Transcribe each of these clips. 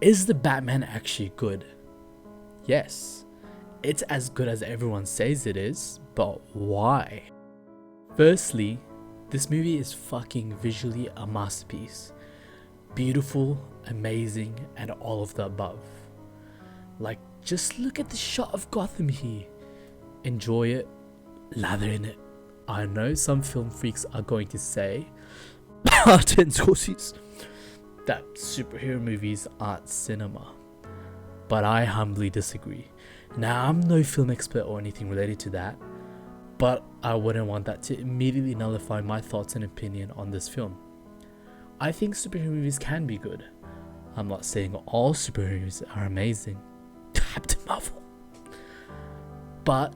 Is the Batman actually good? Yes, it's as good as everyone says it is, but why? Firstly, this movie is fucking visually a masterpiece. Beautiful, amazing, and all of the above. Like, just look at the shot of Gotham here. Enjoy it, lather in it. I know some film freaks are going to say, Martin Scorsese, that superhero movies aren't cinema. But I humbly disagree. Now, I'm no film expert or anything related to that, but I wouldn't want that to immediately nullify my thoughts and opinion on this film. I think superhero movies can be good. I'm not saying all superhero movies are amazing. Captain Marvel. But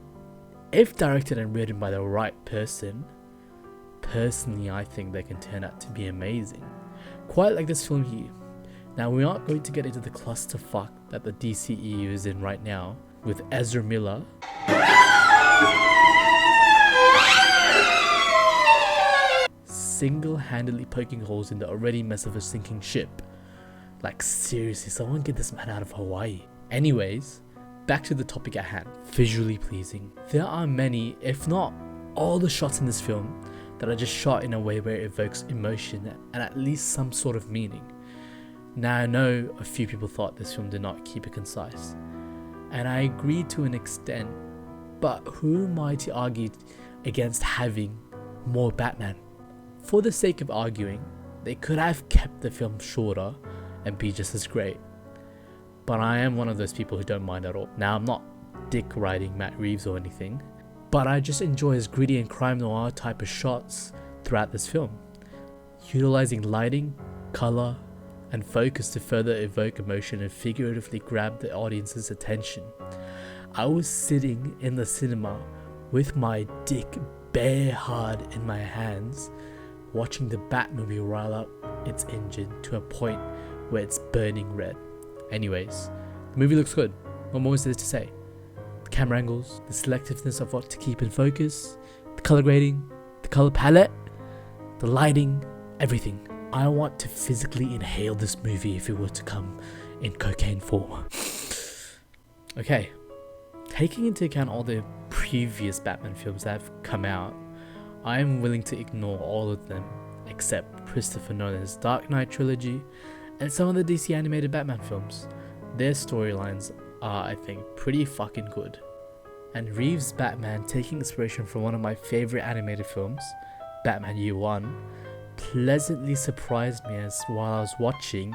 if directed and written by the right person, personally I think they can turn out to be amazing. Quite like this film here. Now, we aren't going to get into the clusterfuck that the DCEU is in right now, with Ezra Miller single-handedly poking holes in the already mess of a sinking ship. Like, seriously, someone get this man out of Hawaii. Anyways, back to the topic at hand. Visually pleasing. There are many, if not all the shots in this film that are just shot in a way where it evokes emotion and at least some sort of meaning. Now, I know a few people thought this film did not keep it concise, and I agree to an extent, but who am I to argue against having more Batman? For the sake of arguing, they could have kept the film shorter and be just as great. But I am one of those people who don't mind at all. Now, I'm not dick riding Matt Reeves or anything, but I just enjoy his gritty and crime noir type of shots throughout this film, utilizing lighting, color, and focus to further evoke emotion and figuratively grab the audience's attention. I was sitting in the cinema with my dick bare hard in my hands, watching the Batmobile rile up its engine to a point where it's burning red. Anyways, the movie looks good. What more is there to say? The camera angles, the selectiveness of what to keep in focus, the color grading, the color palette, the lighting, everything. I want to physically inhale this movie if it were to come in cocaine form. Okay, taking into account all the previous Batman films that have come out, I am willing to ignore all of them except Christopher Nolan's Dark Knight trilogy and some of the DC animated Batman films. Their storylines are, I think, pretty fucking good. And Reeves' Batman, taking inspiration from one of my favorite animated films, Batman Year One, pleasantly surprised me as while I was watching,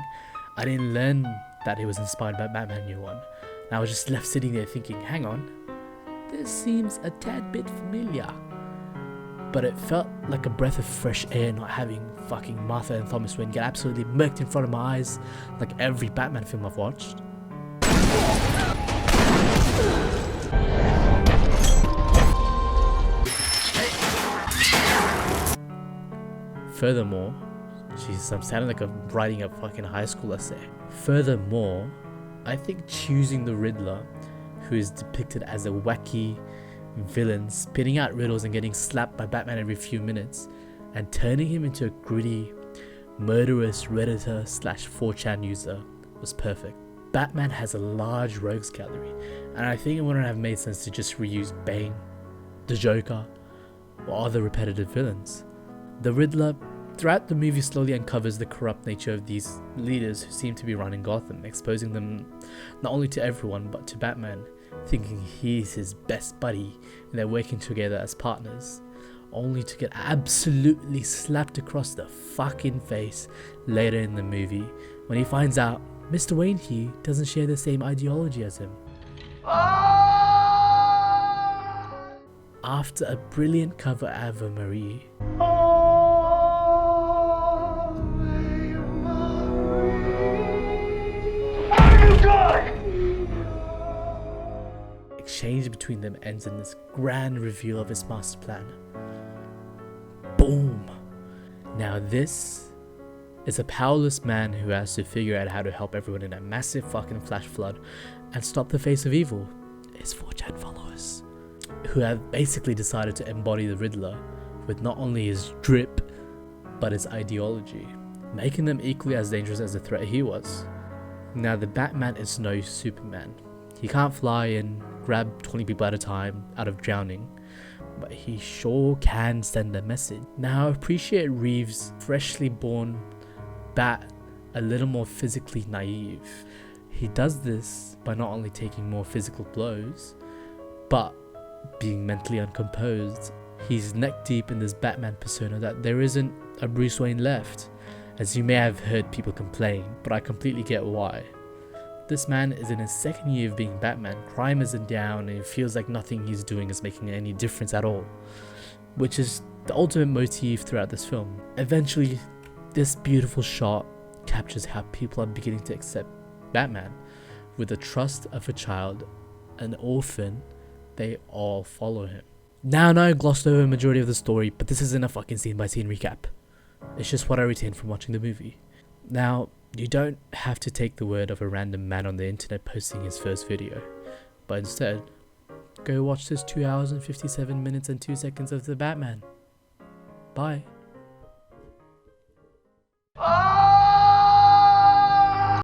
I didn't learn that it was inspired by Batman Year One. And I was just left sitting there thinking, hang on, this seems a tad bit familiar. But it felt like a breath of fresh air not having fucking Martha and Thomas Wayne get absolutely murked in front of my eyes like every Batman film I've watched. Furthermore, Jesus, I'm sounding like I'm writing a fucking high school essay. Furthermore, I think choosing the Riddler, who is depicted as a wacky villain spitting out riddles and getting slapped by Batman every few minutes, and turning him into a gritty, murderous Redditor / 4chan user was perfect. Batman has a large rogues gallery, and I think it wouldn't have made sense to just reuse Bane, the Joker, or other repetitive villains. The Riddler, throughout the movie, slowly uncovers the corrupt nature of these leaders who seem to be running Gotham, exposing them not only to everyone but to Batman, thinking he's his best buddy and they're working together as partners, only to get absolutely slapped across the fucking face later in the movie when he finds out Mr. Wayne here doesn't share the same ideology as him. After a brilliant cover Ave Maria, exchange between them ends in this grand reveal of his master plan. Boom! Now this is a powerless man who has to figure out how to help everyone in a massive fucking flash flood and stop the face of evil. His 4chan followers, who have basically decided to embody the Riddler with not only his drip, but his ideology, making them equally as dangerous as the threat he was. Now, the Batman is no Superman. He can't fly and grab 20 people at a time out of drowning, but he sure can send a message. Now, I appreciate Reeves' freshly born Bat a little more physically naive. He does this by not only taking more physical blows, but being mentally uncomposed. He's neck deep in this Batman persona that there isn't a Bruce Wayne left, as you may have heard people complain, but I completely get why. This man is in his second year of being Batman, crime isn't down, and it feels like nothing he's doing is making any difference at all, which is the ultimate motif throughout this film. Eventually, this beautiful shot captures how people are beginning to accept Batman. With the trust of a child, an orphan, they all follow him. Now I know I glossed over a majority of the story, but this isn't a fucking scene by scene recap. It's just what I retained from watching the movie. Now, you don't have to take the word of a random man on the internet posting his first video, but instead, go watch this 2 hours and 57 minutes and 2 seconds of the Batman. Bye.